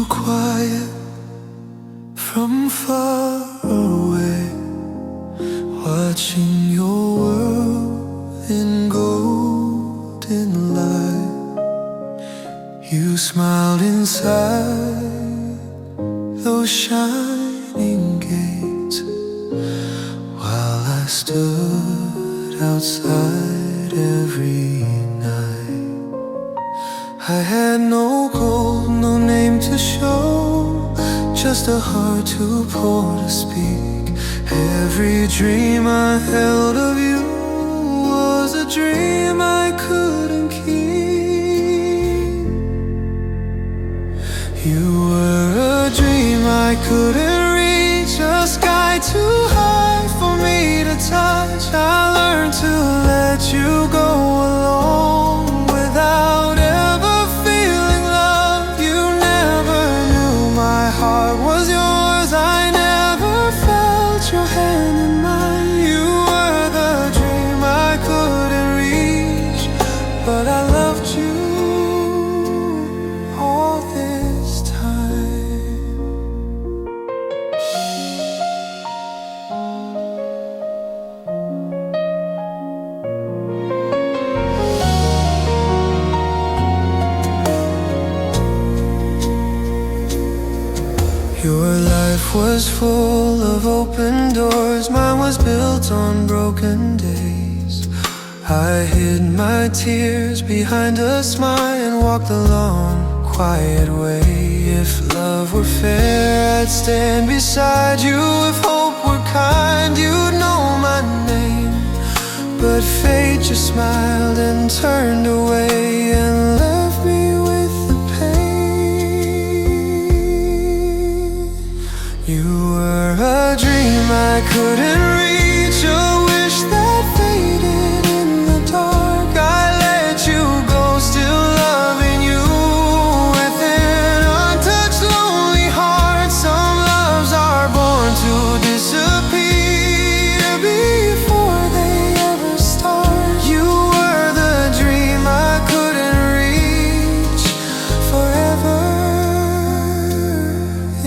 quiet from far away, watching your world in golden light. You smiled inside those shining gates, while I stood outside every night. I had no gold, no name to show, just a heart too poor to speak. Every dream I held of you was a dream I couldn't keep. You were a dream I couldn't reach, a sky too high for me to touch. I learned to let you go alone without ever feeling love. You never knew my heart was yours. I never felt your hand in mine. You were the dream I couldn't reach, but I loved you all this time. Your life was full of open doors, mine was built on broken days. I hid my tears behind a smile and walked the long, quiet way. If love were fair, I'd stand beside you. If hope were kind, you'd know my name. But fate just smiled and turned away and left me with the pain. You were a dream I couldn't reach, a wish that faded in the dark. I let you go, still loving you with an untouched lonely heart. Some loves are born to disappear before they ever start. You were the dream I couldn't reach, forever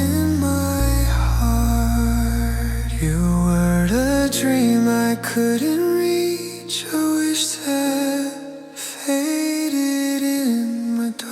in my heart. You were the dream I couldn't reach, a wish that faded in my dark.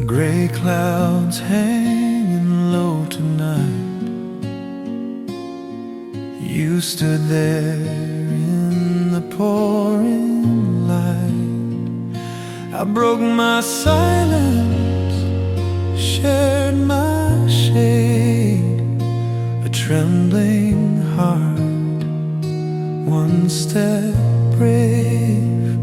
Gray clouds hanging low tonight. You stood there in the pouring light. I broke my silence, shared my shade, a trembling heart, one step brave.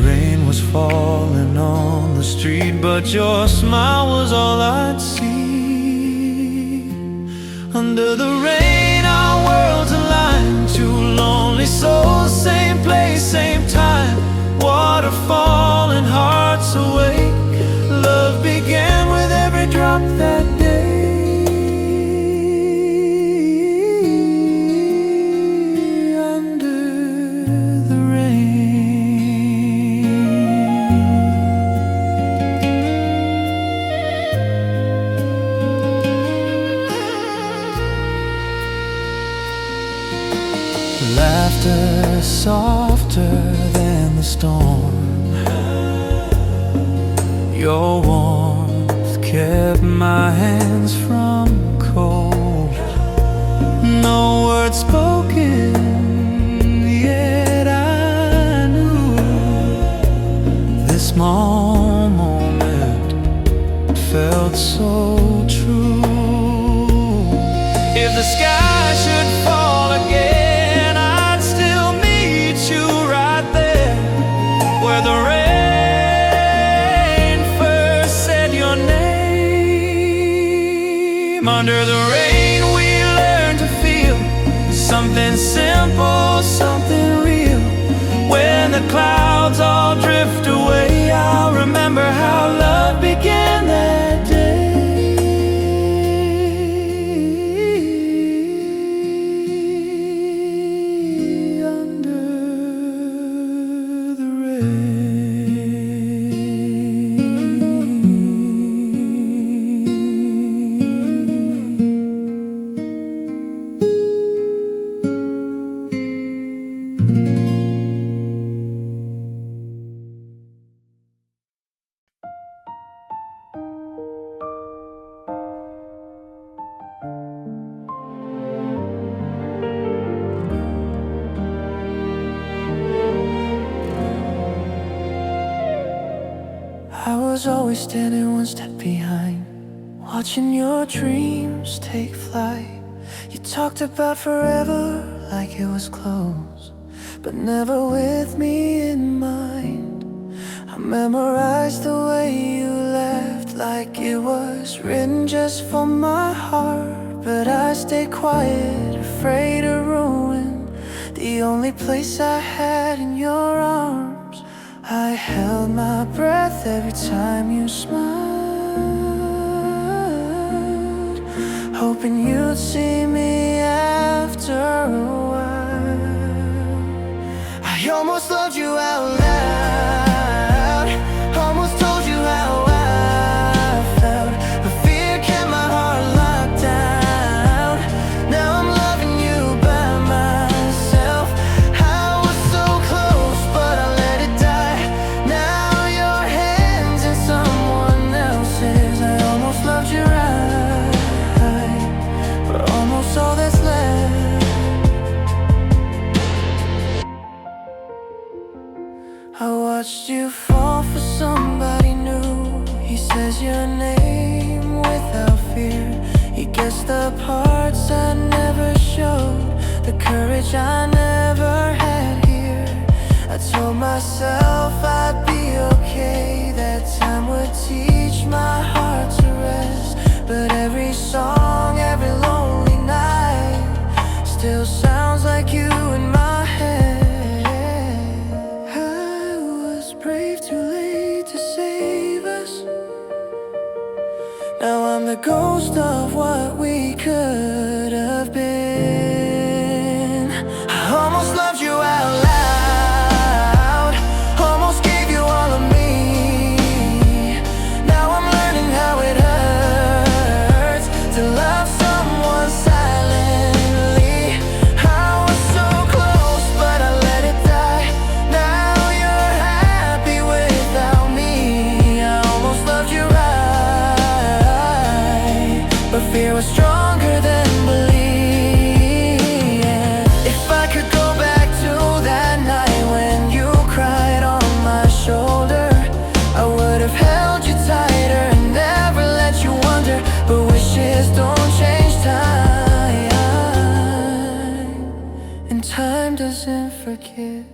Rain was falling on the street, but your smile was all I'd see. Under the rain, our worlds aligned, two lonely souls, same place, same time. Water falling, hearts awake. Love began with every drop that day. Under the rain, laughter softer than the storm. Your warmth kept my hands from cold. No words spoken, yet I knew this small moment felt so true. If the sky should fall again, something simple, something real. When the clouds all drift away, I'll remember how love began that day. Under the rain. I was always standing one step behind, watching your dreams take flight. You talked about forever like it was close, but never with me in mind. I memorized the way you left like it was written just for my heart. But I stayed quiet, afraid of ruin the only place I had in your arms. I held my breath every time you smiled, hoping you'd see me after a while. I almost loved you out loud, almost told you how I felt, but fear kept my heart locked down. Now I'm loving you by myself. I was so close, but I let it die. Now your hands in someone else's. I almost loved you right, but almost all that's left. I watched you fall for somebody new. He says your name without fear. He gets the parts I never showed, the courage I never had here. I told myself I'd be okay, that time would teach my heart to rest. But every song, every lonely night still sounds like you in my head. I was brave, too late to save us. Now I'm the ghost of what we could have been. I almost loved you out loud, almost gave you all of me. Now I'm learning how it hurts to love someone silently. I was so close, but I let it die. Now you're happy without me. I almost loved you right, but fear was stronger than belief. If I could go back to that night when you cried on my shoulder, I would have held you tighter and never let you wonder. But wishes don't change time, and time doesn't forget.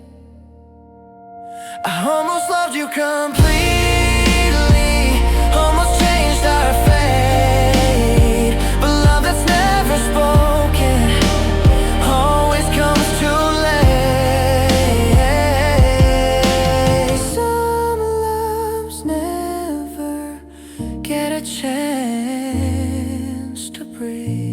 I almost loved you completely, almost changed our fate. But love that's never spoken always comes too late. Some loves never get a chance to breathe.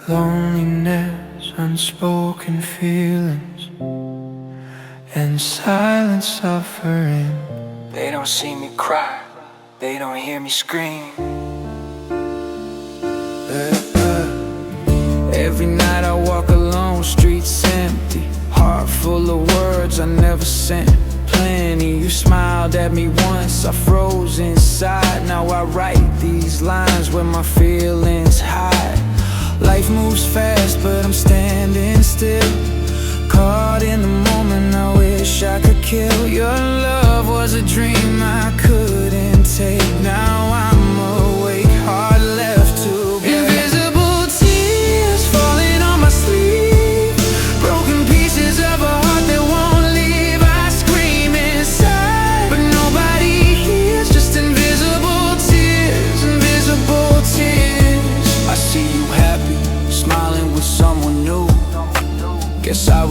Loneliness, unspoken feelings, and silent suffering. They don't see me cry, they don't hear me scream. Every night I walk alone, streets empty, heart full of words I never sent. Plenty, you smiled at me once, I froze inside. Now I write these lines where my feelings hide. Life moves fast, but I'm standing still, caught in the moment I wish I could kill. Your love was a dream I couldn't take. Now I'm awake, heart left to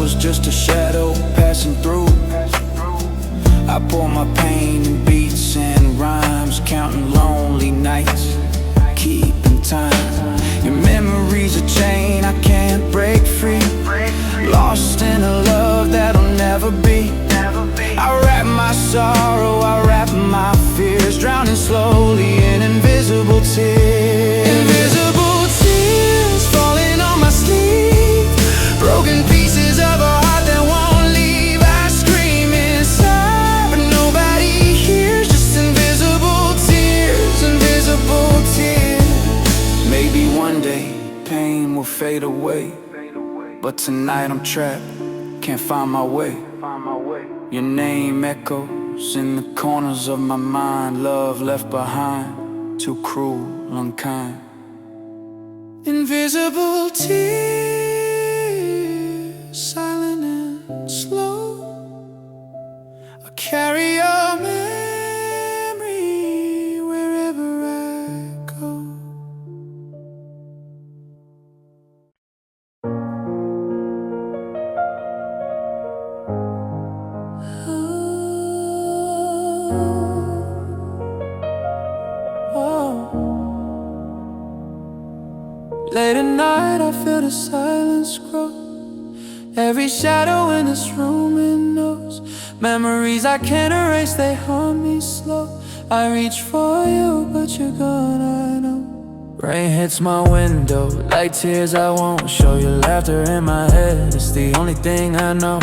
was just a shadow passing through. I pour my pain in beats and rhymes, counting lonely nights, keeping time. Your memory's a chain I can't break free, lost in a love that'll never be. I wrap my sorrow, I wrap my fears, drowning slowly in invisible tears. Invisible tears falling on my sleeve, broken pieces of a heart that won't leave. I scream inside, but nobody hears, just invisible tears, invisible tears. Maybe one day pain will fade away, but tonight I'm trapped, can't find my way. Your name echoes in the corners of my mind, love left behind, too cruel, unkind. Invisible tears, silent and slow, I carry your memory wherever I go. Late at night I feel the silence grow, every shadow in this room it knows. Memories I can't erase, they haunt me slow. I reach for you, but you're gone, I know. Rain hits my window like tears I won't show. Your laughter in my head, it's the only thing I know.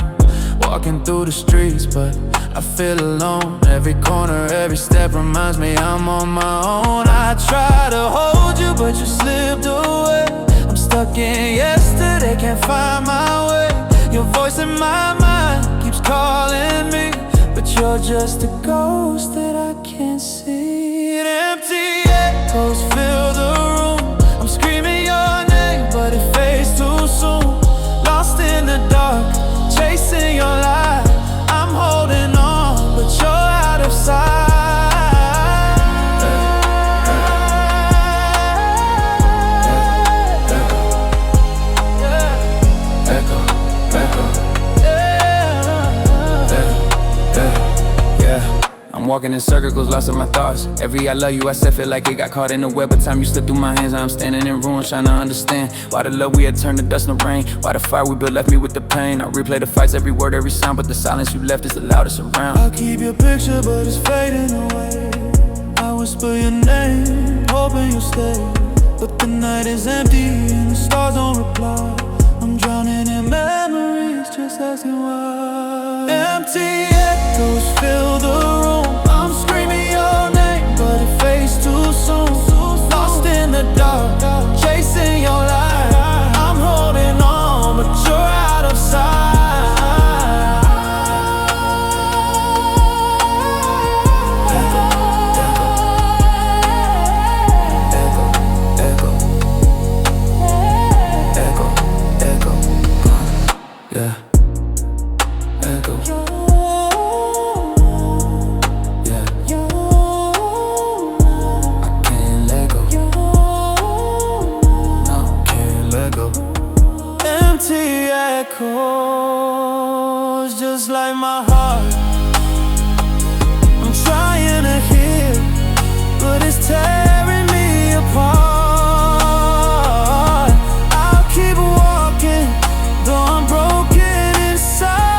Walking through the streets, but I feel alone. Every corner, every step reminds me I'm on my own. I try to hold you, but you slipped away. I'm stuck in yesterday, can't find my way. Your voice in my mind keeps calling me, but you're just a ghost that I can't see. And empty echoes fill the room, I'm screaming your name, but it fades too soon. Lost in the dark, chasing your light, I'm holding on, but you're out of sight. Echo, echo, yeah. I'm walking in circles, lost in my thoughts. Every I love you, I said, feel like it got caught in the web. By the time you slipped through my hands, I'm standing in ruins, trying to understand why the love we had turned to dust in the rain, why the fire we built left me with the pain. I replay the fights, every word, every sound, but the silence you left is the loudest around. I'll keep your picture, but it's fading away. I whisper your name, hoping you'll stay, but the night is empty and the stars don't reply. I'm drowning in memories, just asking why. Empty echoes fill the room, I'm screaming your name, but it fades too soon. Lost in the dark, chasing your light, I'm holding on, but you're out of sight. Echo, echo, echo, echo, echo, echo, yeah. Echo, yeah. I can't let go, no, can't let go. Empty echoes, just like my heart. I'm trying to heal, but it's tearing me apart. I'll keep walking, though I'm broken inside,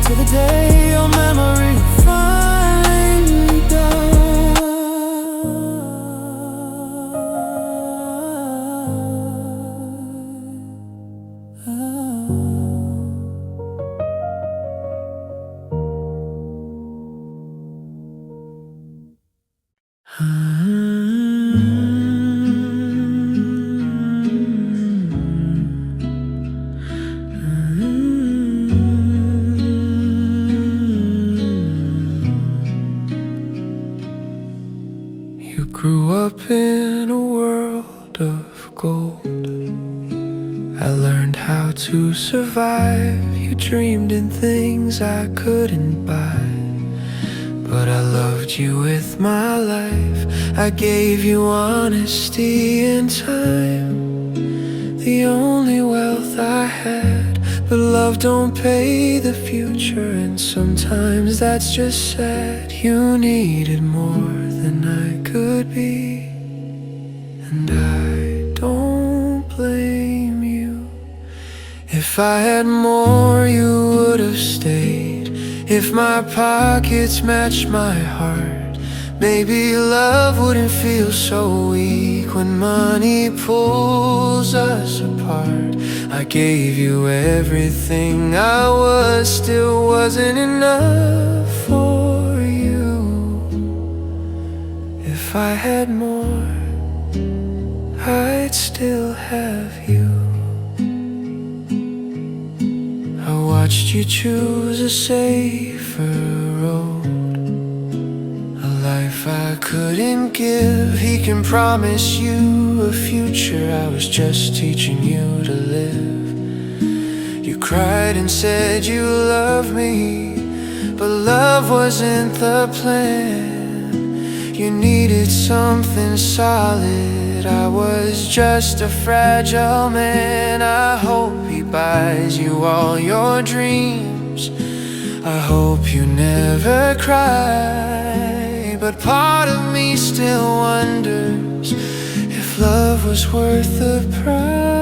till the day your memory finally dies. You grew up in a world of gold. I learned how to survive. You dreamed in things I couldn't buy, but I loved you with my life. I gave you honesty and time. the only wealth I had. But love don't pay the future, and sometimes that's just sad. You needed more than I could be, and I don't blame you. If I had more, you would have stayed. If my pockets matched my heart, maybe love wouldn't feel so weak when money pulls us apart. I gave you everything I was, still wasn't enough for you. If I had more, I'd still have you. I watched you choose a safer road, a life I couldn't give. He can promise you a future, I was just teaching you to live. You cried and said you loved me, but love wasn't the plan. You needed something solid, I was just a fragile man. I hope he buys you all your dreams, I hope you never cry. But part of me still wonders if love was worth the price.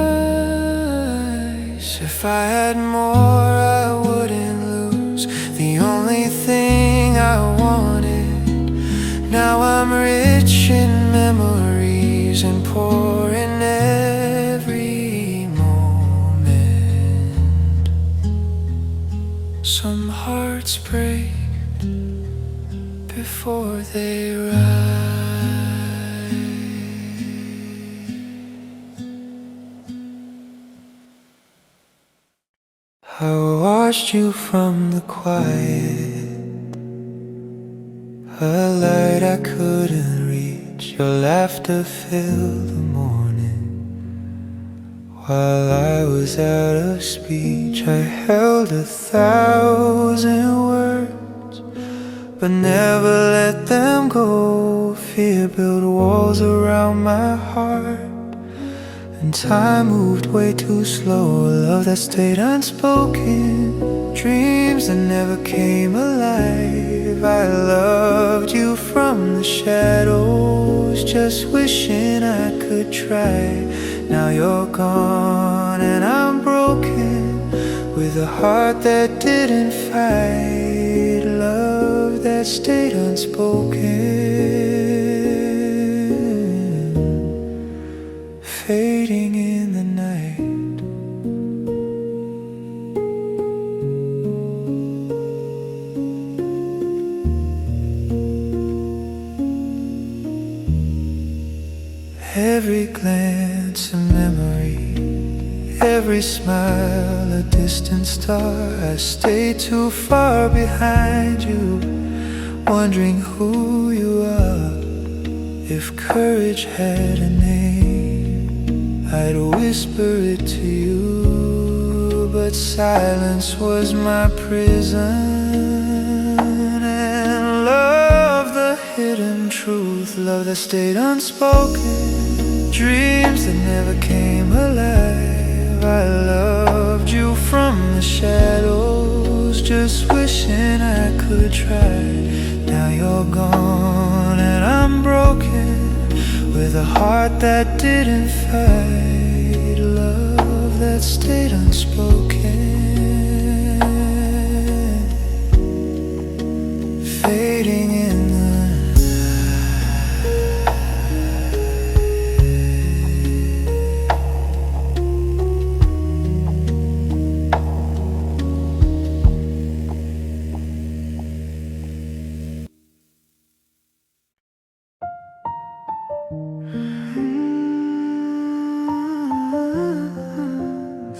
If I had more, I wouldn't lose the only thing I wanted. Now I'm rich in memories and poor in every moment. Some hearts break before they rise. I watched you from the quiet, a light I couldn't reach. Your laughter filled the morning. While I was out of speech, I held 1,000 words, but never let them go. Fear built walls around my heart, and time moved way too slow. Love that stayed unspoken, dreams that never came alive. I loved you from the shadows, just wishing I could try. Now you're gone and I'm broken, with a heart that didn't fight. Love that stayed unspoken, fading in the night. Every glance a memory, every smile a distant star. I stayed too far behind you, wondering who you are. If courage had a name, I'd whisper it to you, but silence was my prison. And love, the hidden truth, love that stayed unspoken, dreams that never came alive. I loved you from the shadows, just wishing I could try. Now you're gone and I'm broken, with a heart that didn't fight. Love that stayed unspoken, fading in the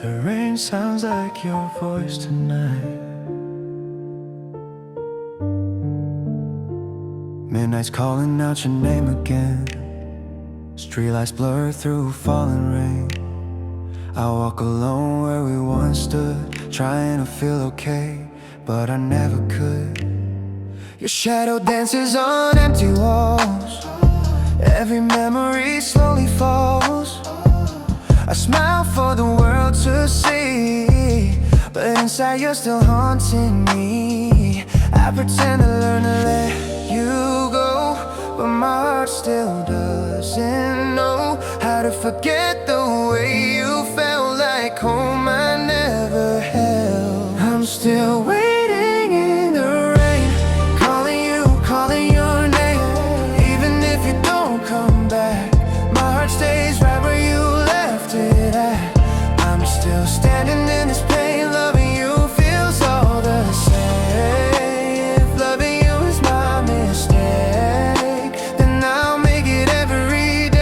The rain sounds like your voice tonight. Midnight's calling out your name again. Streetlights blur through falling rain. I walk alone where we once stood, trying to feel okay, but I never could. Your shadow dances on empty walls, every memory slowly falls. I smile for the world to see, but inside you're still haunting me. I pretend to learn to let you go, but my heart still doesn't know how to forget the way you felt like home I never held. I'm still waiting in the rain, calling you, calling your name. Even if you don't come back, my heart stays right where you left it at. I'm still standing in this pain, loving you feels all the same. If loving you is my mistake, then I'll make it every day.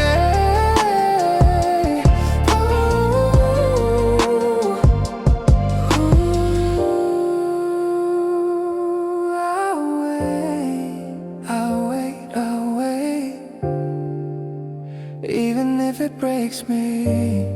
I'll wait, I'll wait, even if it breaks me.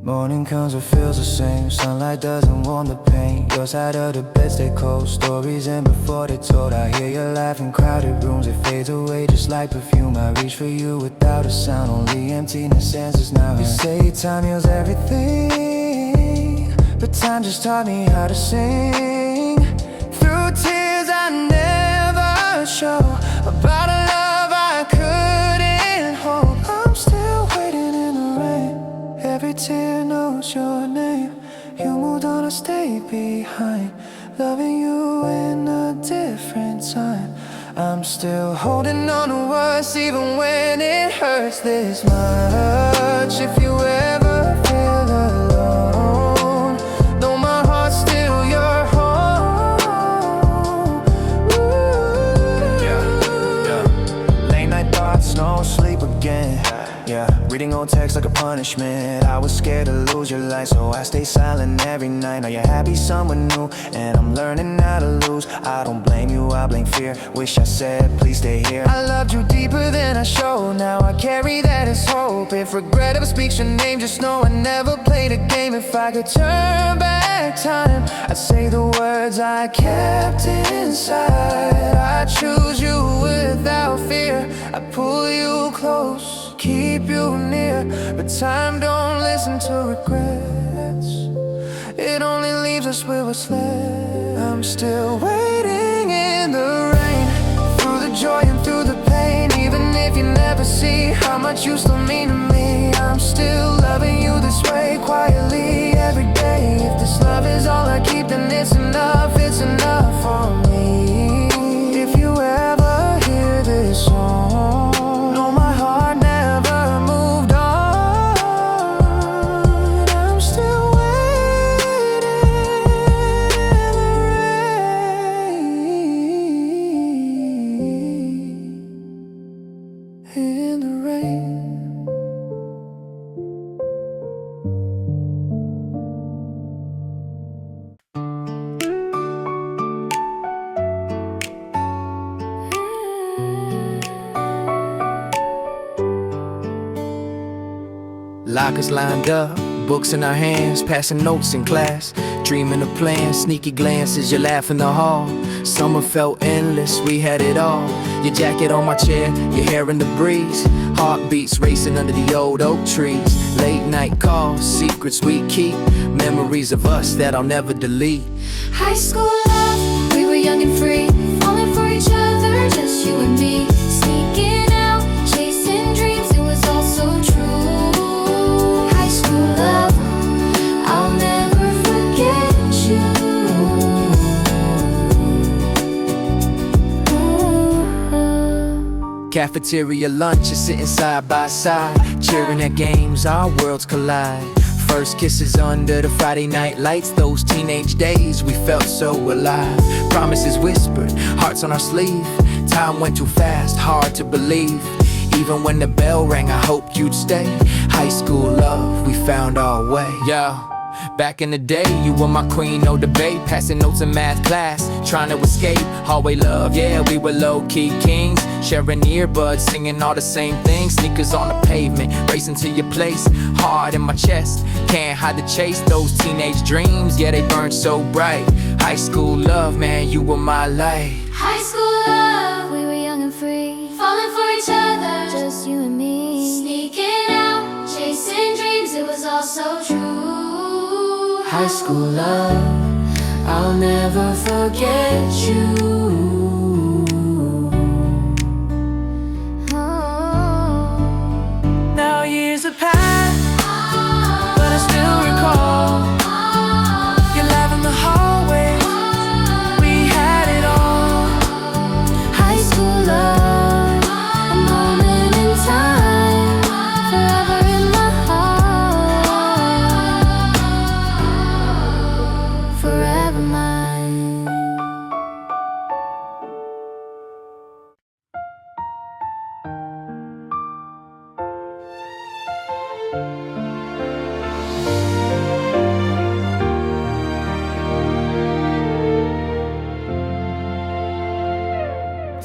Morning comes, it feels the same. Sunlight doesn't warm the pain. Your side of the bed stay cold. Stories in before they're told. I hear you laugh in crowded rooms. It fades away just like perfume. I reach for you without a sound. Only emptiness answers now. You say time heals everything, but time just taught me how to sing. Through tears I never show, about a love I couldn't hold. I'm still waiting in the rain. Every tear knows your name. You moved on, I stayed behind, loving you in a different time. I'm still holding on to us even when it hurts this much. If you ever feel alone, know my heart's still your home. Yeah. Late night thoughts, no sleep again. Yeah, reading old text like a punishment. I was scared to lose your light, so I stay silent every night. Now you're happy, someone new, and I'm learning how to lose. I don't blame you, I blame fear. Wish I said, please stay here. I loved you deeper than I showed. Now I carry that as hope. If regret ever speaks your name, just know I never played a game. If I could turn back time, I'd say the words I kept inside. I choose you without fear. I pull you close, keep you near, but time don't listen to regrets. It only leaves us with what's left. I'm still waiting in the rain, through the joy and through the pain. Even if you never see how much you still mean to me, I'm still loving you this way, quietly every day. If this love is all I keep, then it's enough for me. If you ever hear this song, know my heart never moved on. I'm still waiting in the rain. Lockers lined up, books in our hands, passing notes in class, dreaming of plans, sneaky glances, you laugh in the hall. Summer felt endless, we had it all. Your jacket on my chair, your hair in the breeze, heartbeats racing under the old oak trees. Late night calls, secrets we keep, memories of us that I'll never delete. High school love, we were young and free, falling for each other, just you and me. Sneaking out, chasing dreams, it was all so true. High school love, I'll never forget you. Cafeteria lunches sitting side by side, cheering at games, our worlds collide. First kisses under the Friday night lights, those teenage days we felt so alive. Promises whispered, hearts on our sleeve. Time went too fast, hard to believe. Even when the bell rang, I hoped you'd stay. High school love, we found our way. Yo, back in the day, you were my queen, no debate. Passing notes in math class, trying to escape. Hallway love, yeah, we were low-key kings. Sharing earbuds, singing all the same things. Sneakers on the pavement, racing to your place. Heart in my chest, can't hide the chase. Those teenage dreams, yeah, they burned so bright. High school love, man, you were my light. High school love, we were young and free, falling for each other, just you and me. Sneaking out, chasing was all so true. High school love, I'll never forget you. Now years have passed, but I still recall your laugh in the hallway. We had it all. High school love, a moment in time, forever in my heart, forever mine.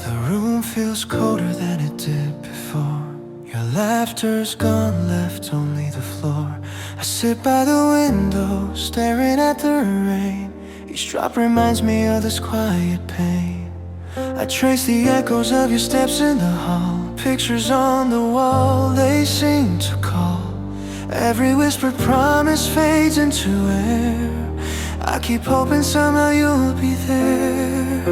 The room feels colder than it did before. Your laughter's gone, left only the floor. I sit by the window, staring at the rain. Each drop reminds me of this quiet pain. I trace the echoes of your steps in the hall. Pictures on the wall, they seem to call. Every whispered promise fades into air. I keep hoping somehow you'll be there.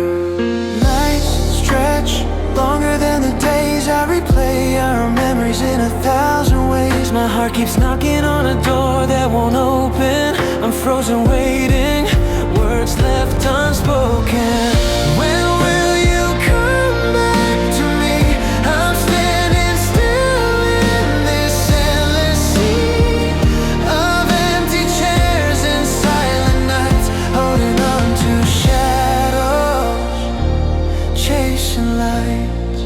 Nights stretch longer than the days I replay our memories in 1,000 ways. My heart keeps knocking on a door that won't open. I'm frozen waiting, words left unspoken. When will you come back to me? I'm standing still in this endless sea of empty chairs and silent nights, holding on to shadows, chasing lights.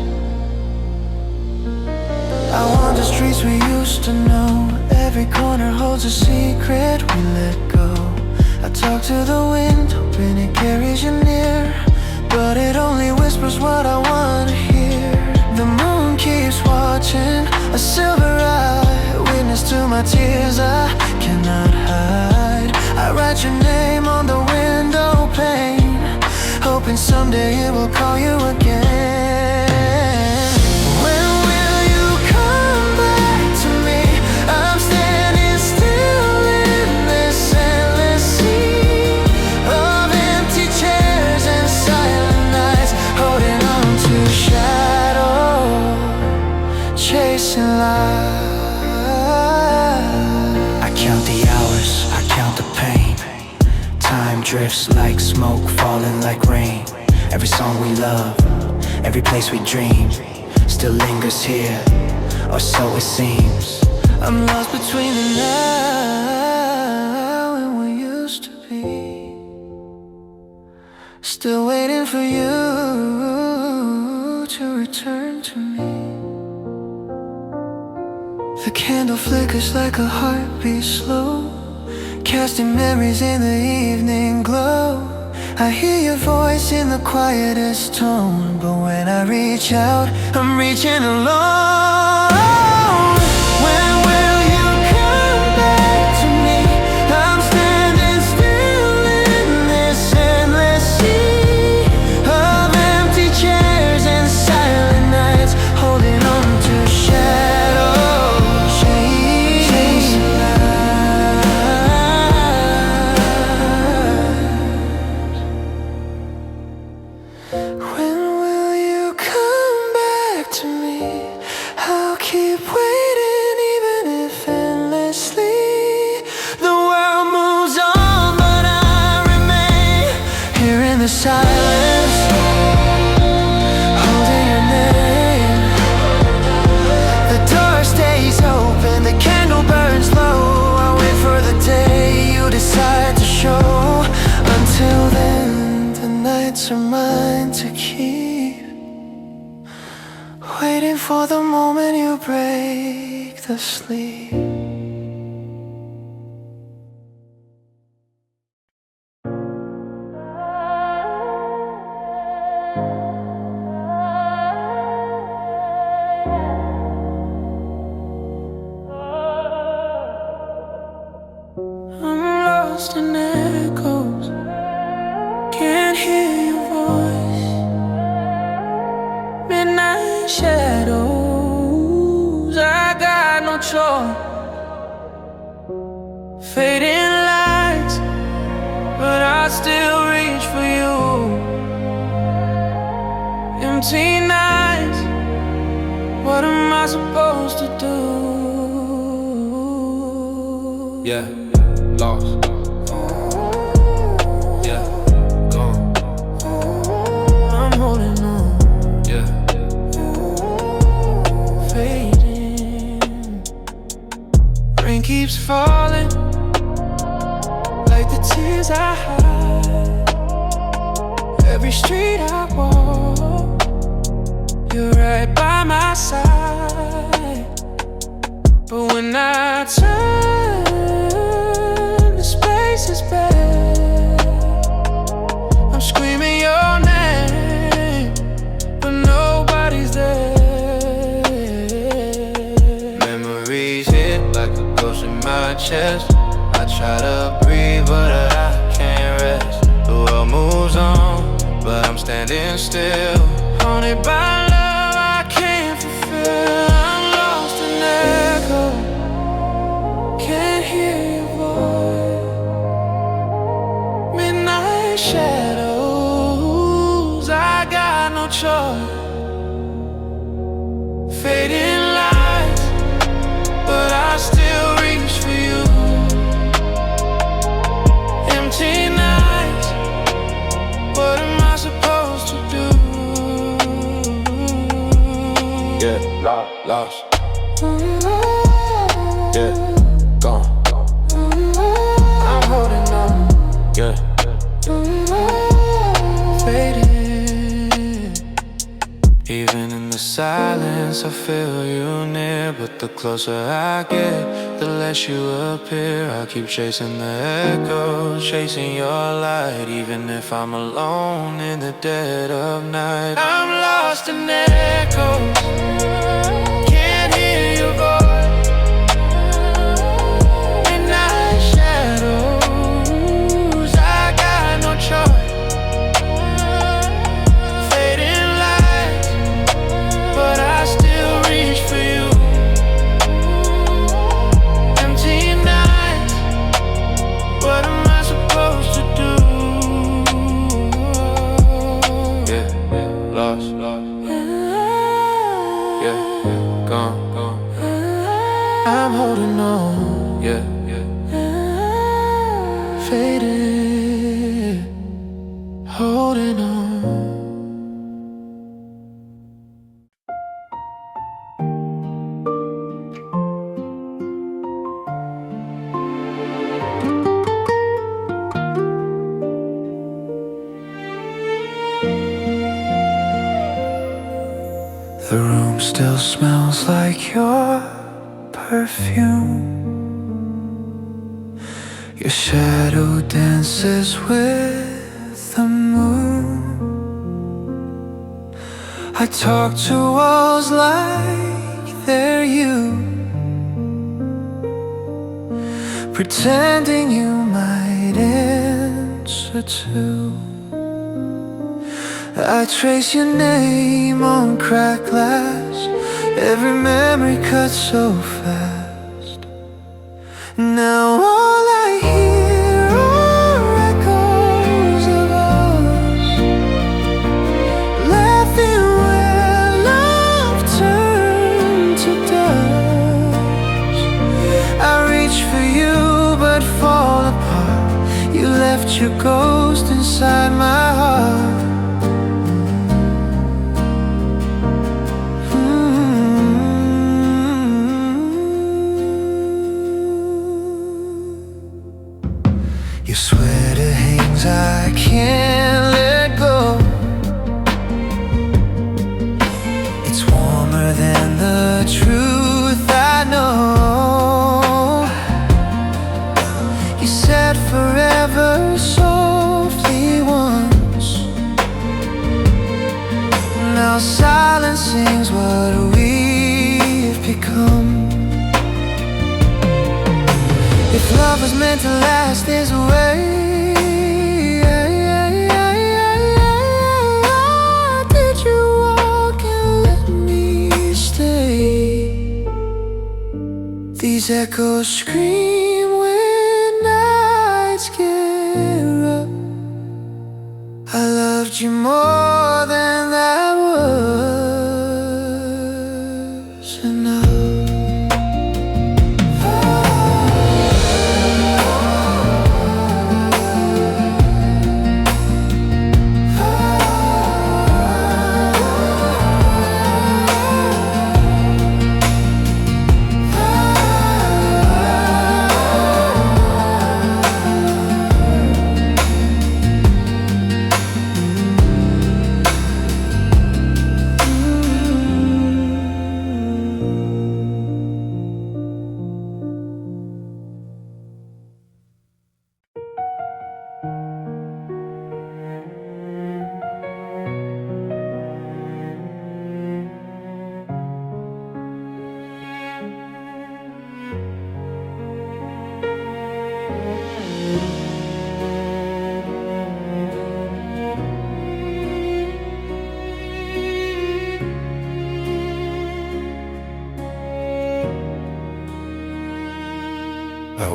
I wander streets we used to know. Every corner holds a secret we let go. I talk to the wind, hoping it carries you near, but it only whispers what I wanna hear. The moon keeps watching, a silver eye, witness to my tears I cannot hide. I write your name on the window pane, hoping someday it will call you again. When will you come back to me? I'm standing still in this endless sea of empty chairs and silent nights, holding on to shadow, chasing light. I count the hours, I count the pain. Time drifts like smoke, falling like rain. Every song we love, every place we dream, still lingers here, or so it seems. I'm lost between the now and we used to be, still waiting for you to return to me. The candle flickers like a heartbeat slow, casting memories in the evening glow. I hear your voice in the quietest tone, but when I reach out, I'm reaching alone. When will you come back to me? I'm standing still in this endless sea of empty chairs and silent nights, holding on to shadows, chasing light. When will you come back to me? I'll keep waiting even if endlessly the world moves on, but I remain here in the silence, holding your name. The door stays open, the candle burns low. I wait for the day you decide to show. Until then, the nights are mine to keep, waiting for the moment you break the sleep. I'm lost in echoes, can't hear your voice. Midnight shadows, I got no choice. Empty nights, what am I supposed to do? Yeah, lost. Yeah, gone. I'm holding on. Yeah, fading. Rain keeps falling like the tears I hide. Every street I walk, you're right by my side. But when I turn, the space is bare. I'm screaming your name, but nobody's there. Memories hit like a ghost in my chest. I try to breathe, but I can't rest. The world moves on, but I'm standing still, haunted by love I can't fulfill. I'm lost in echo, can't hear your voice. Midnight shadows, I got no choice. Fading lights, but I still reach for you. Empty nights, what am I supposed to do? Yeah, lost. Yeah, gone. I'm holding on. Yeah, fading. Even in the silence, I feel you near. But the closer I get, the less you appear. I keep chasing the echoes, chasing your light. Even if I'm alone in the dead of night, I'm lost in echoes, can't hear your voice. Midnight shadows, I got no choice. Fading lights, but I still reach for you. Empty nights, what am I supposed to do? Yeah, lost. Yeah, gone. I'm holding on. Yeah, faded, holding on. The room still smells like your perfume. Your shadow dances with the moon. I talk to walls like they're you, pretending you might answer too. I trace your name on cracked glass. Every memory cuts so fast. Now all I hear are echoes of us, laughing where love turned to dust. I reach for you but fall apart. You left your ghost inside my heart. Your sweater hangs, I can't let go. It's warmer than the truth I know. You said forever softly once. Now silence sings what we've become. If love was meant to last this way, did you walk and let me stay? These echoes scream when nights get rough. I loved you more than that was.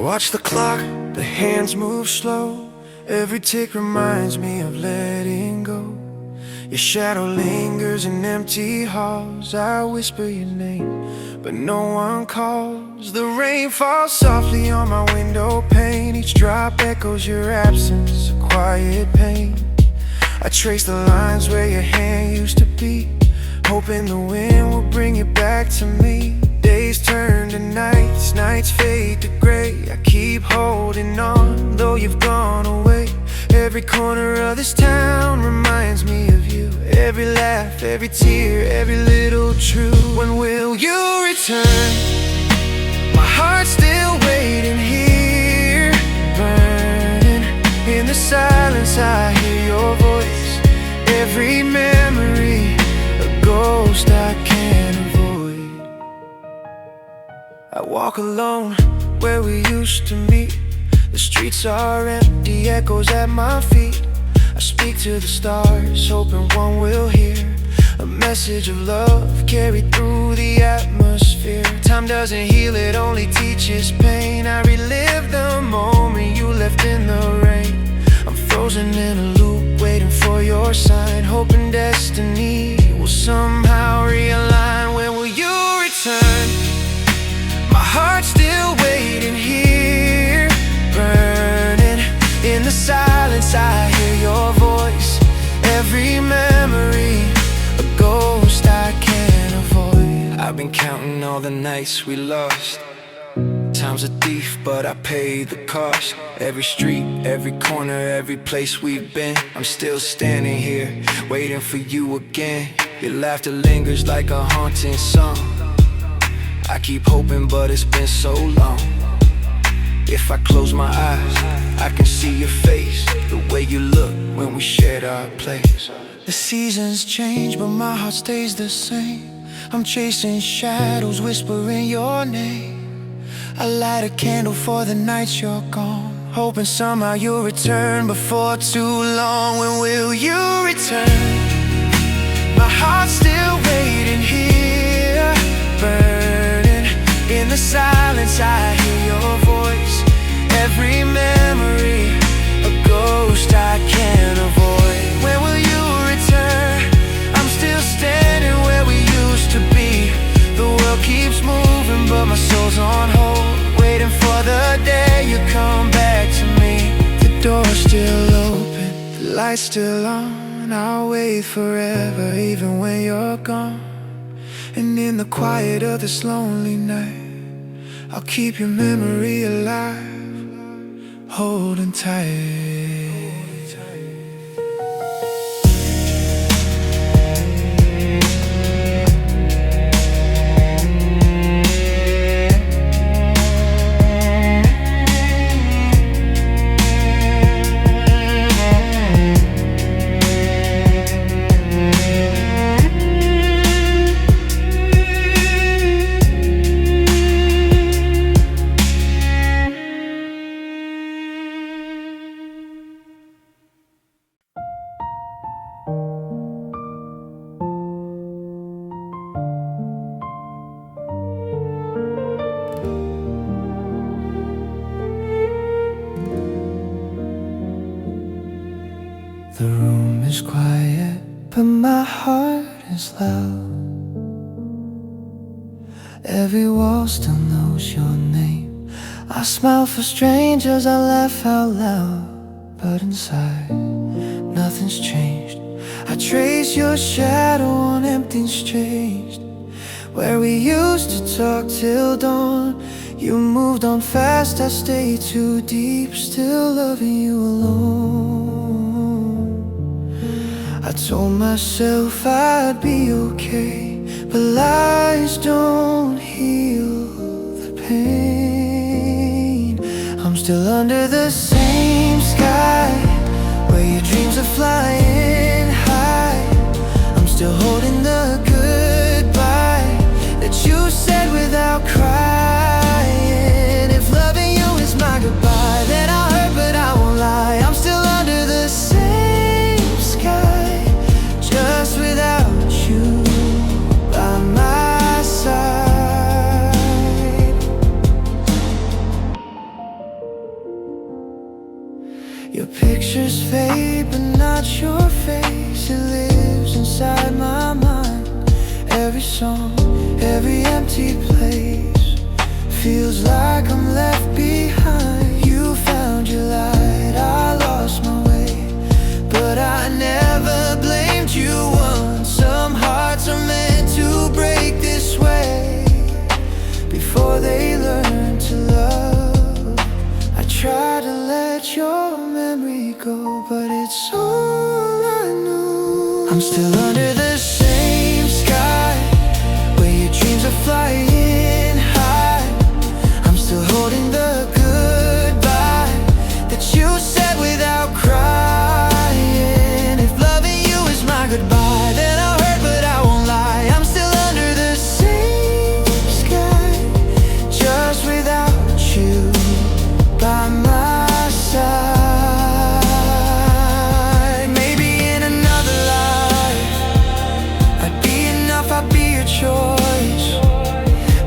watch the clock, the hands move slow. Every tick reminds me of letting go. Your shadow lingers in empty halls. I whisper your name, but no one calls. The rain falls softly on my window pane. Each drop echoes your absence, a quiet pain. I trace the lines where your hand used to be, hoping the wind will bring you back to me. Days turn to nights, nights fade to gray. I keep holding on, though you've gone away. Every corner of this town reminds me of you. Every laugh, every tear, every little truth. When will you return? My heart's still waiting here, burning. In the silence I hear your voice. Every memory, a ghost I can't avoid. I walk alone where we used to meet. The streets are empty, echoes at my feet. I speak to the stars, hoping one will hear a message of love carried through the atmosphere. Time doesn't heal, it only teaches pain. I relive the moment you left in the rain. I'm frozen in a loop, waiting for your sign, hoping destiny will somehow realign. When will you return? My heart's still waiting here, burning. In the silence I hear your voice. Every memory, a ghost I can't avoid. I've been counting all the nights we lost. Time's a thief, but I paid the cost. Every street, every corner, every place we've been, I'm still standing here, waiting for you again. Your laughter lingers like a haunting song. I keep hoping, but it's been so long. If I close my eyes, I can see your face, the way you look when we shared our place. The seasons change, but my heart stays the same. I'm chasing shadows, whispering your name. I light a candle for the nights you're gone, hoping somehow you'll return before too long. When will you return? My heart's still waiting here, burning. In the silence I hear your voice. Every memory, a ghost I can't avoid. When will you return? I'm still standing where we used to be. The world keeps moving, but my soul's on hold, waiting for the day you come back to me. The door's still open, the light's still on. I'll wait forever, even when you're gone. And in the quiet of this lonely night, I'll keep your memory alive, holding tight. The room is quiet, but my heart is loud. Every wall still knows your name. I smile for strangers, I laugh out loud, but inside, nothing's changed. I trace your shadow on empty streets, where we used to talk till dawn. You moved on fast, I stayed too deep, still loving you alone. I told myself I'd be okay, but lies don't heal the pain. I'm still under the same sky, where your dreams are flying high. I'm still holding the goodbye that you said without crying. If loving you is my goodbye, then I'll hurt but I won't lie. I'm still under the same sky, just without you by my side. inside my mind. Every song, every empty place feels like I'm left behind. You found your light, I lost my way, but I never blamed you once. Some hearts are meant to break this way before they learn to love. I try to let your memory go, but it's all I know. I'm still under the same sky where your dreams are flying high. I'm still holding the goodbye that you said without crying. If loving you is my goodbye, then I'll hurt but I won't lie. I'm still under the same sky, just without you by my side. Maybe in another life I'd be enough, I'd be your choice,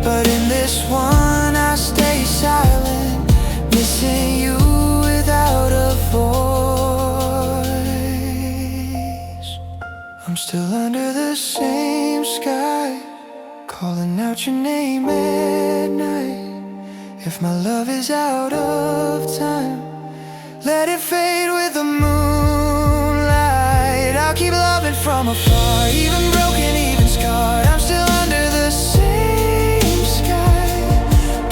but in this one I stay silent, missing you without a voice. I'm still under the same sky, calling out your name at night. If my love is out of time, let it fade with the moonlight. I'll keep loving from afar, even broken, even scarred. I'm still under the same sky,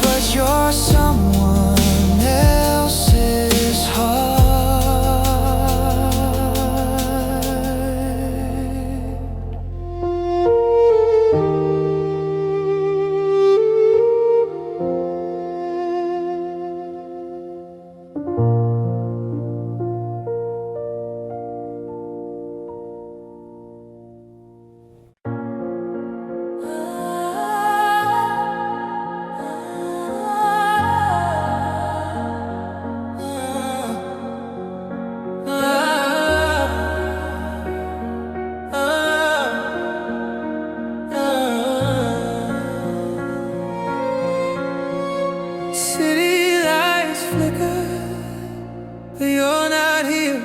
but you're someone else's heart. City lights flicker, but you're not here.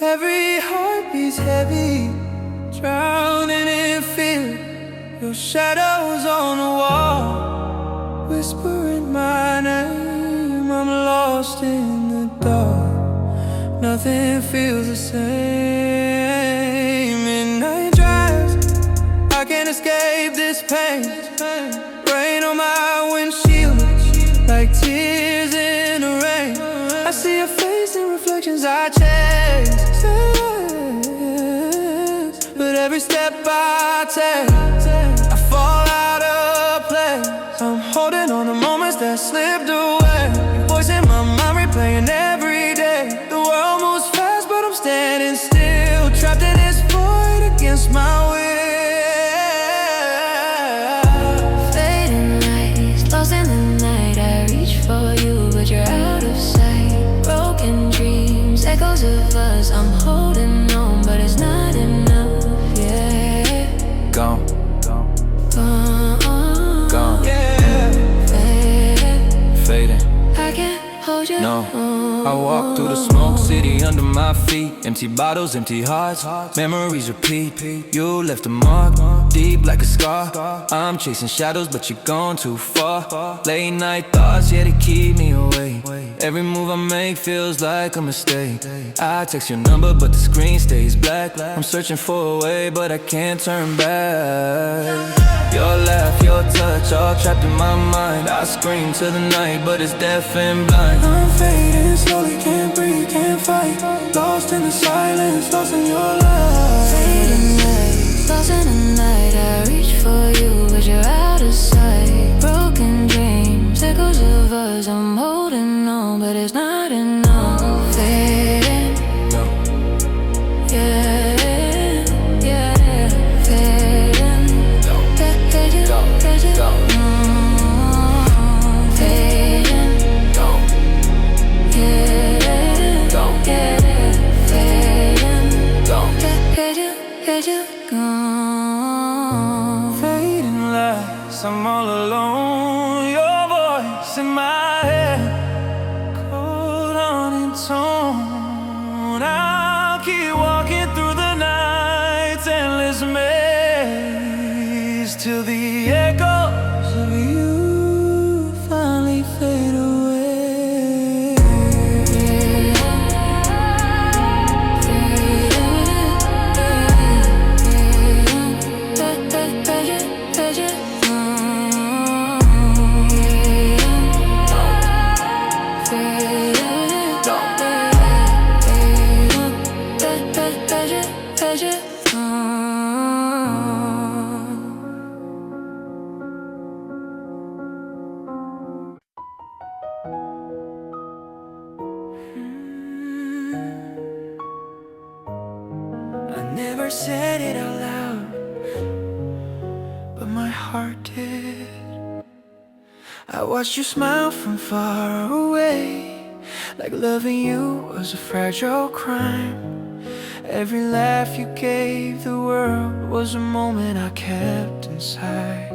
Every heartbeat's heavy, drowning in fear. Your shadow's on the wall, whispering my name. I'm lost in the dark, nothing feels the same. Midnight drives, I can't escape this pain. Rain on my windshield, like tears in the rain. I see your face in reflections I chase, but every step I take, I fall out of place. I'm holding on to moments that slipped away. Your voice in my mind replaying every day. The world moves fast, but I'm standing still, trapped in this void against my will. Lost in the night, I reach for you, but you're out of sight. Broken dreams, echoes of us. I'm holding on, but it's not enough. Yeah, Gone, gone, yeah, fading. I can't hold you. No, I walk through the smoke city under my feet. Empty bottles, empty hearts, memories repeat. You left a mark, deep like a scar. I'm chasing shadows, but you're gone too far. Late night thoughts, yeah, they keep me awake. Every move I make feels like a mistake. I text your number, but the screen stays black. I'm searching for a way, but I can't turn back. Your laugh, your touch, all trapped in my mind. I scream to the night, but it's deaf and blind. I'm fading slowly, can't breathe, can't fight. Lost in the silence, lost in your light. Fading lights, lost in the night. I reach for you, but you're out of sight. Broken dreams, echoes of us. I'm holding on, but it's not enough. Fading, yeah, yeah, fading. Fade you, fade you. Fading, yeah, yeah, fading. Fade you, gone. Fading lights, I'm all alone. Your voice in my head, cold on its own. I'll keep walking through the nights and this maze till the echoes of you finally fade away. I never said it out loud, but my heart did. I watched you smile from far away, like loving you was a fragile crime. Every laugh you gave the world was a moment I kept inside.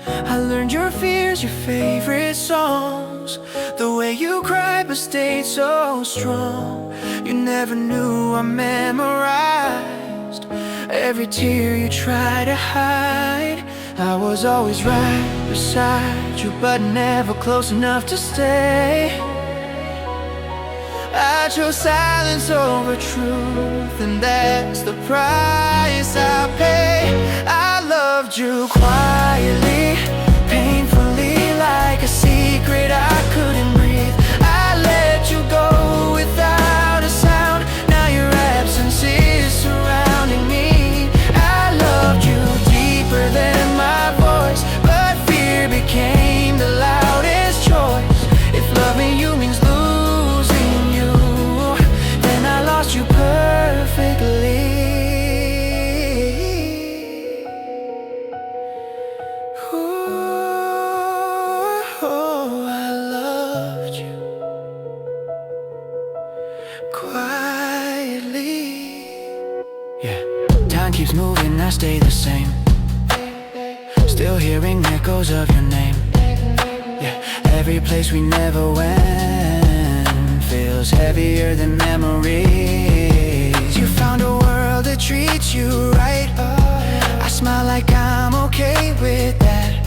I learned your fears, your favorite songs, the way you cried but stayed so strong. You never knew I memorized every tear you tried to hide. I was always right beside you, but never close enough to stay. I chose silence over truth, and that's the price I pay. I loved you quietly, painfully, like a secret I couldn't breathe. I let you go without a sound. Now your absence is surrounding me. I loved you deeper than my voice, but fear became the loudest choice. If loving you means losing you, then I lost you perfectly. I loved you quietly. Yeah, time keeps moving, I stay the same. Still hearing echoes of your name. Yeah, every place we never went feels heavier than memories. You found a world that treats you right. I smile like I'm okay with that,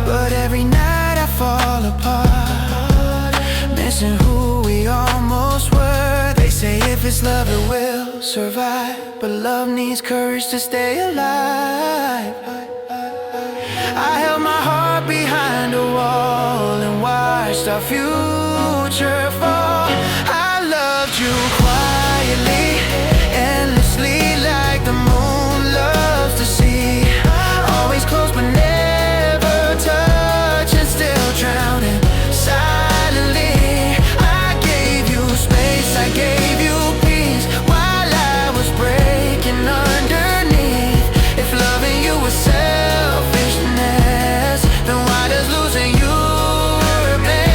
but every night I fall apart, missing who we almost were. They say if it's love it will survive, but love needs courage to stay alive. I held my heart behind a wall and watched our future fall. I loved you quietly, endlessly, like the moon loves to see. Always close but never touch, and still drowning silently. I gave you space, I gave you peace, while I was breaking underneath. If loving you was selfishness, then why does losing you hurt me?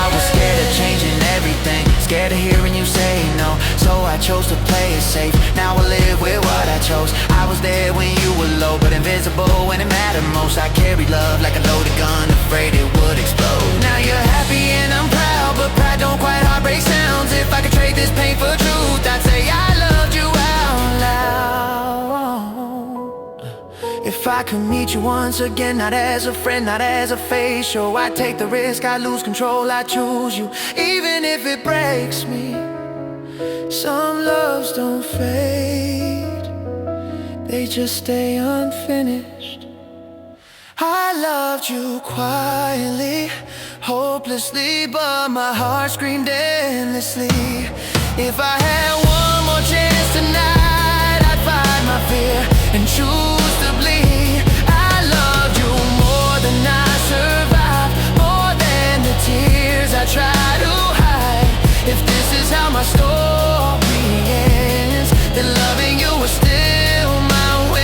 I was scared of changing everything, scared of hearing you say no, so I chose to play it safe. Now I live with what I chose. I was there when you were low, but invisible when it mattered most. I carried love like a loaded gun, afraid it would explode. Now you're happy and I'm proud, but pride don't quite heartbreak sounds. If I could trade this pain for truth, I'd say I loved you out loud. If I could meet you once again, not as a friend, not as a face show, I'd take the risk, I'd lose control, I'd choose you, even if it breaks me. Some loves don't fade, they just stay unfinished. I loved you quietly, hopelessly, but my heart screamed endlessly. If I had one more chance tonight, I'd fight my fear and choose to bleed. I loved you more than I survived, more than the tears I try to hide. If this is how my story ends, then loving you was still my way.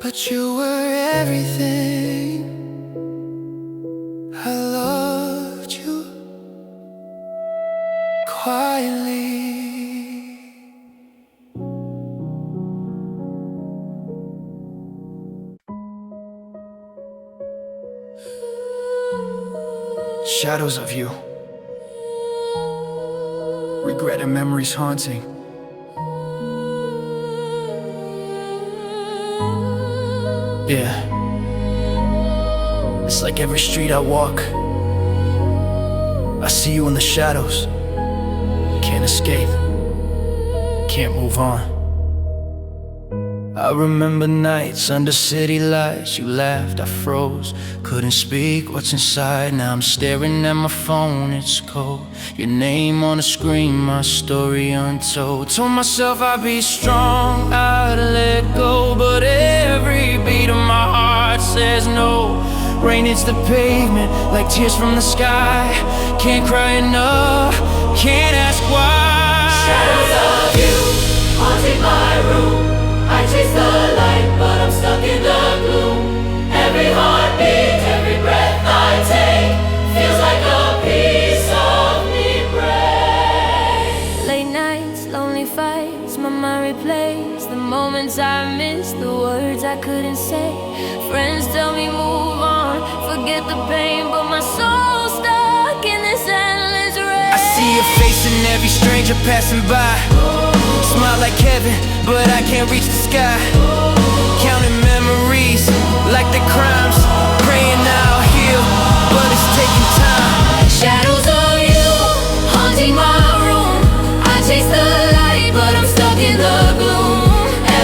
But you were everything. I loved you. quietly. Shadows of you, regret and memories haunting. Yeah, it's like every street I walk, I see you in the shadows. Can't escape, can't move on. I remember nights under city lights. You laughed, I froze, couldn't speak what's inside. Now I'm staring at my phone, it's cold. Your name on the screen, my story untold. Told myself I'd be strong, I'd let go, but every beat of my heart says no. Rain hits the pavement like tears from the sky. Can't cry enough, can't ask why. Shadows of you haunting my room. I chase the light, but I'm stuck in the gloom. Every heartbeat, every breath I take feels like a piece of me breaks. Late nights, lonely fights, my mind replays the moments I missed, the words I couldn't say. Friends tell me move on, forget the pain, but my soul's stuck in this endless race. I see your face in every stranger passing by. Smile like heaven, but I can't reach the sky. Counting memories like the crimes, praying I'll heal, but it's taking time. Shadows of you haunting my room. I chase the light, but I'm stuck in the gloom.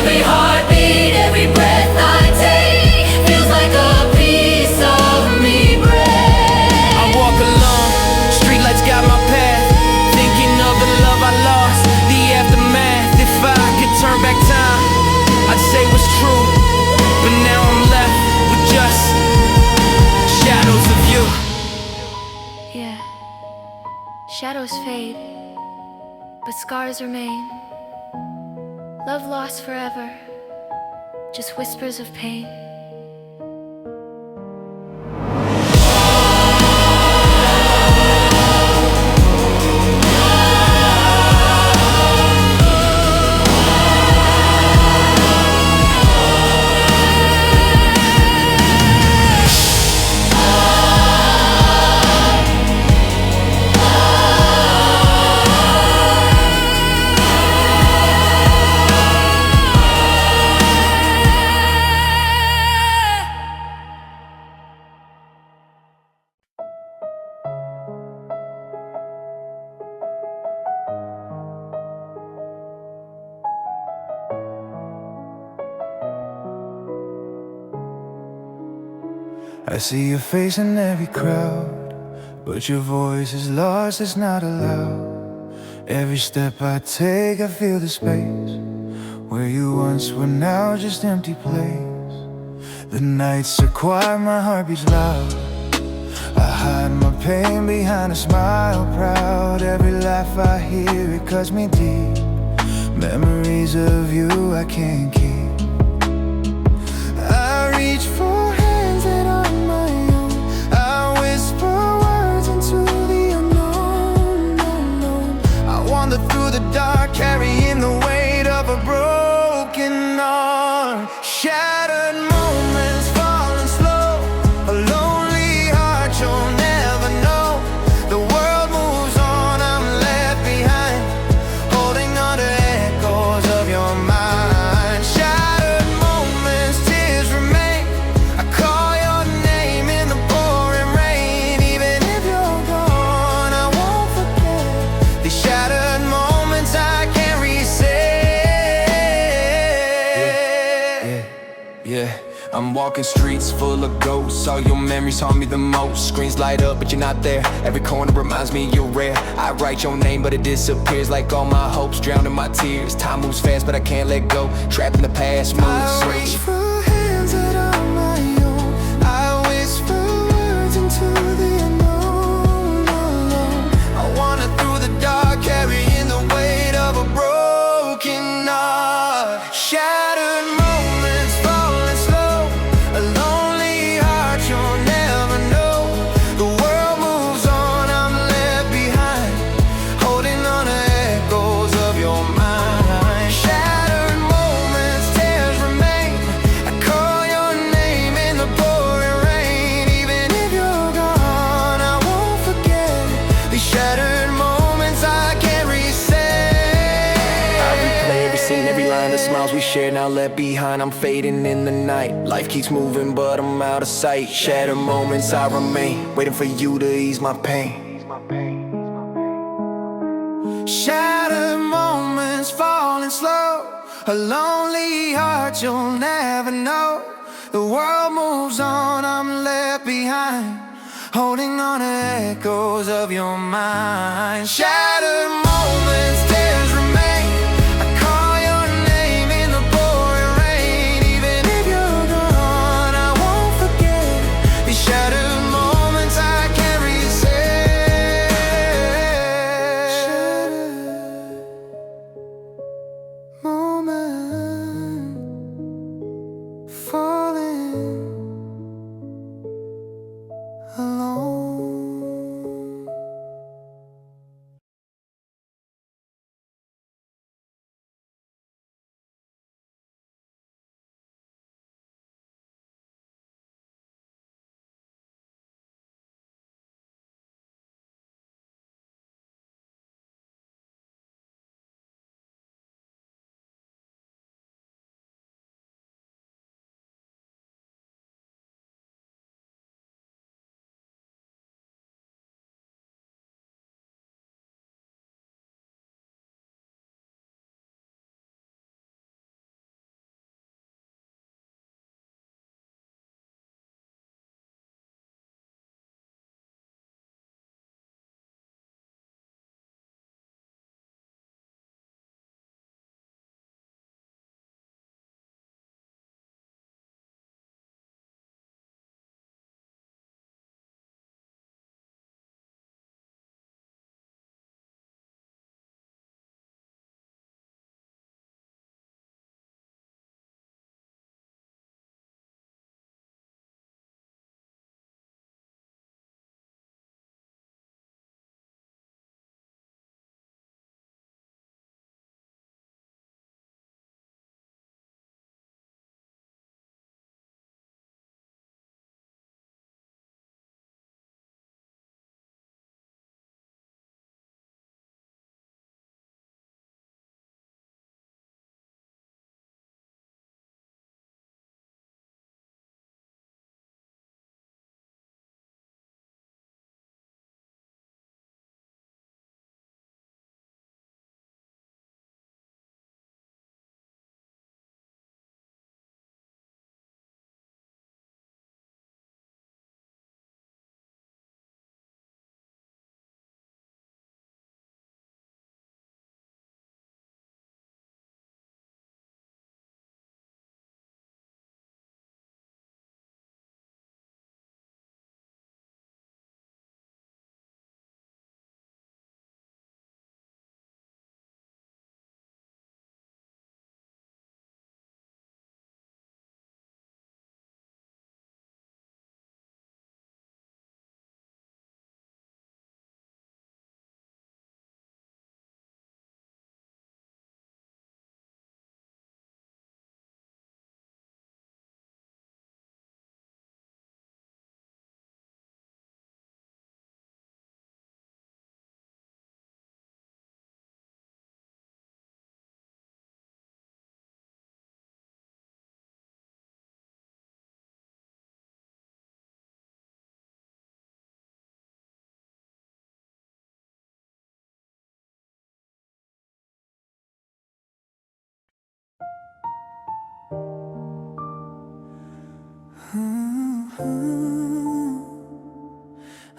Every heartbeat, every breath I take feels like a piece of me breaks. I walk alone, streetlights got my path, thinking of the love I lost, the aftermath. If I could turn back time, I'd say what's true, but now I'm left with just shadows of you. Yeah, shadows fade, but scars remain. Love lost forever, just whispers of pain. I see your face in every crowd, but your voice is lost, it's not allowed. Every step I take, I feel the space where you once were, now just empty place. The nights are quiet, my heart beats loud. I hide my pain behind a smile, proud. Every laugh I hear, it cuts me deep. Memories of you I can't keep. I reach for hands that are my own. I whisper words into the unknown, unknown. I wander through the dark, carrying the weight of a broken arm. Shattered moments falling slow, a lonely heart you'll never know. The world moves on, I'm left behind, holding on to echoes of your mind. Shattered moments, tears remain. I call your name in the pouring rain. Even if you're gone, I won't forget these shattered moments I can't reset. Yeah, I'm walking streets full of ghosts. All your memories haunt me the most. Screens light up, but you're not there. Every corner reminds me you're rare. I write your name, but it disappears like all my hopes drown in my tears. Time moves fast, but I can't let go. Trapped in the past, moves I reach switch. for hands that are my own. I whisper words into the unknown, alone. I wander through the dark, carrying the weight of a broken heart. Shattered moments falling slow, a lonely heart you'll never know. The world moves on, I'm left behind, holding on to shared, now left behind. I'm fading in the night. Life keeps moving, but I'm out of sight. Shattered moments I remain, waiting for you to ease my pain. Shattered moments falling slow, a lonely heart you'll never know. The world moves on, I'm left behind, holding on to echoes of your mind. Shattered moments, tears remain. I call your name in the pouring rain. Even if you're gone, I won't forget these shattered moments I can't reset. Shattered moment, falling alone.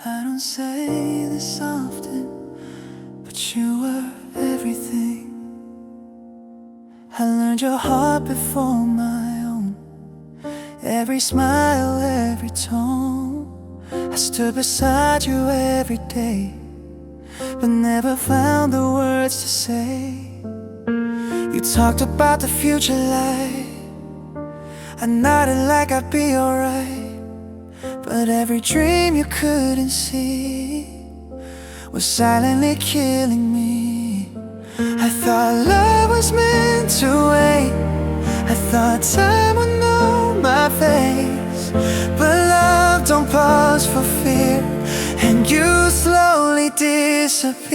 I don't say this often, but you were everything. I learned your heart before my own. Every smile, every tone. I stood beside you every day, but never found the words to say. You talked about the future life. I nodded like I'd be alright, but every dream you couldn't see was silently killing me. I thought love was meant to wait. I thought time would know my face, but love don't pause for fear, and you slowly disappear.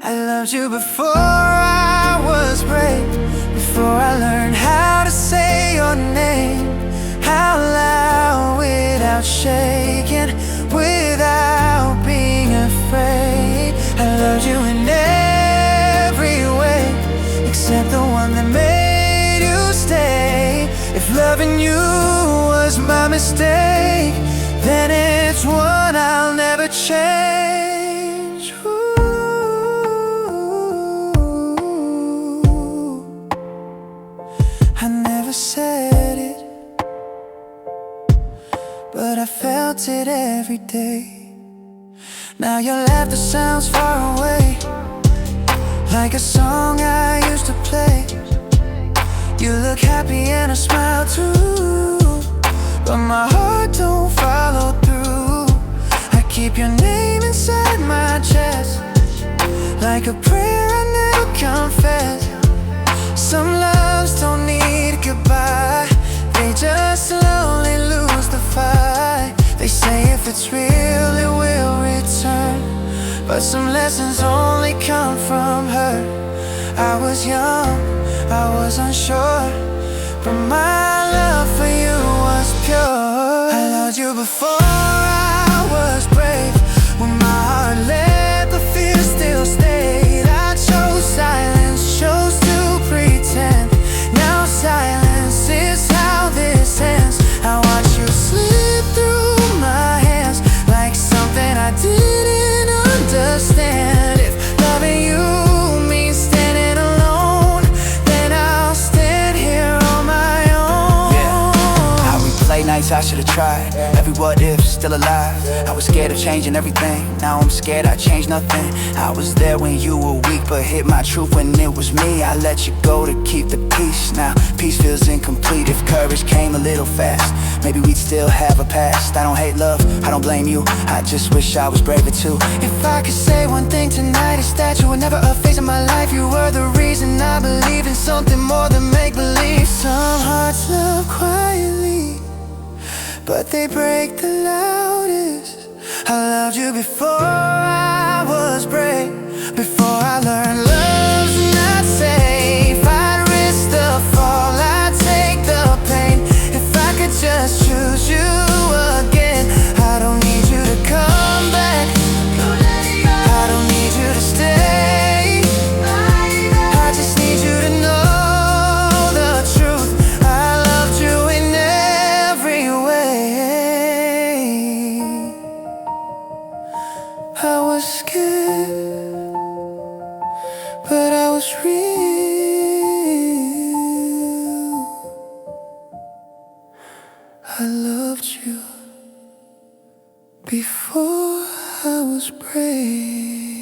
I loved you before I was brave before I learned how to say your name out loud without shaking, without being afraid. I loved you in every way except the one that made you stay. If loving you was my mistake, then it's one I'll never change. I never said it, but I felt it every day. Now your laughter sounds far away, like a song I used to play. You look happy and I smile too, but my heart don't follow through. I keep your name inside my chest, like a prayer I never confess. Some loves don't need goodbye, they just slowly lose the fight. They say if it's real it will return, but some lessons only come from hurt. I was young, I was unsure, but my love for you was pure. I loved you before I was brave, when my heart let the fear still stayed. I chose silence, chose to pretend. Now silence is how this ends. I watch you slip through my hands like something I didn't understand. If loving you means standing alone, then I'll stand here on my own. Yeah, I replay nights I should've tried, every what if still alive. I was scared of changing everything, now I'm scared I changed nothing. I was there when you were weak, but hit my truth when it was me. I let you go to keep the peace, now peace feels incomplete. If courage came a little fast, maybe we'd still have a past. I don't hate love, I don't blame you, I just wish I was braver too. If I could say one thing tonight, it's that you were never a phase of my life. You were the reason I believe in something more than make-believe. Some hearts love quietly, but they break the loudest. I loved you before I was brave, before I learned love's not safe. I'd risk the fall, I'd take the pain, if I could just choose you again. I don't need you to come back, I don't need you to stay, I just need you to know the truth. I loved you in every way. I was scared, but I was real. I loved you before I was brave.